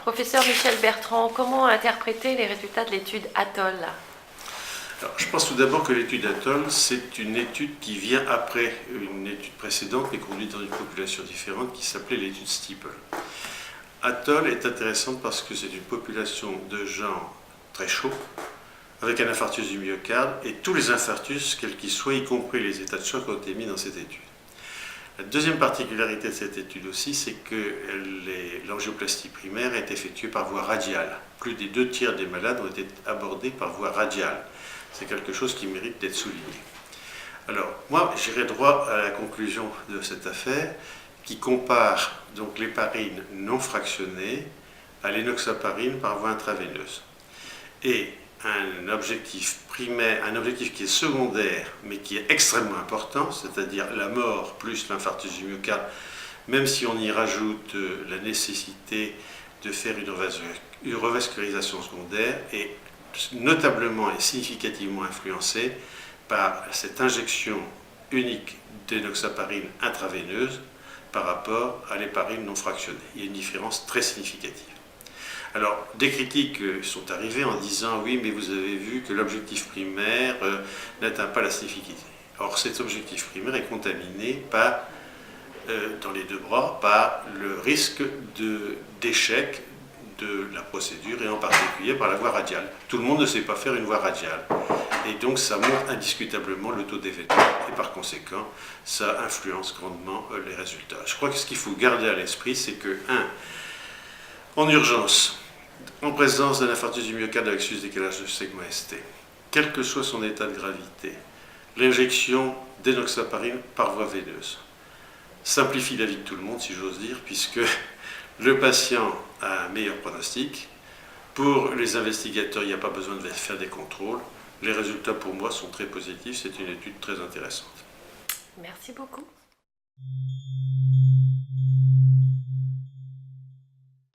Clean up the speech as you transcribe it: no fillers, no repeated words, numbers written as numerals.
Professeur Michel Bertrand, comment interpréter les résultats de l'étude ATOL? Alors, je pense tout d'abord que l'étude ATOL, c'est une étude qui vient après une étude précédente, mais conduite dans une population différente, qui s'appelait l'étude Steeple. ATOL est intéressante parce que c'est une population de gens très chauds, avec un infarctus du myocarde, et tous les infarctus, quels qu'ils soient, y compris les états de choc, ont été mis dans cette étude. La deuxième particularité de cette étude aussi, c'est que l'angioplastie primaire est effectuée par voie radiale. Plus des 2/3 des malades ont été abordés par voie radiale. C'est quelque chose qui mérite d'être souligné. Alors, moi, j'irai droit à la conclusion de cette affaire, qui compare donc l'héparine non fractionnée à l'énoxaparine par voie intraveineuse. Et un objectif primaire, un objectif qui est secondaire, mais qui est extrêmement important, c'est-à-dire la mort plus l'infarctus du myocarde, même si on y rajoute la nécessité de faire une revascularisation secondaire, est notablement et significativement influencée par cette injection unique d'énoxaparine intraveineuse par rapport à l'héparine non fractionnée. Il y a une différence très significative. Alors, des critiques sont arrivées en disant « oui, mais vous avez vu que l'objectif primaire n'atteint pas la significativité ». Or, cet objectif primaire est contaminé par, dans les deux bras par le risque d'échec de la procédure, et en particulier par la voie radiale. Tout le monde ne sait pas faire une voie radiale. Et donc, ça monte indiscutablement le taux d'événement, et par conséquent, ça influence grandement les résultats. Je crois que ce qu'il faut garder à l'esprit, c'est que, en urgence, en présence d'un infarctus du myocarde avec sus-décalage de segment ST, quel que soit son état de gravité, l'injection d'énoxaparine par voie veineuse simplifie la vie de tout le monde, si j'ose dire, puisque le patient a un meilleur pronostic. Pour les investigateurs, il n'y a pas besoin de faire des contrôles. Les résultats, pour moi, sont très positifs. C'est une étude très intéressante. Merci beaucoup.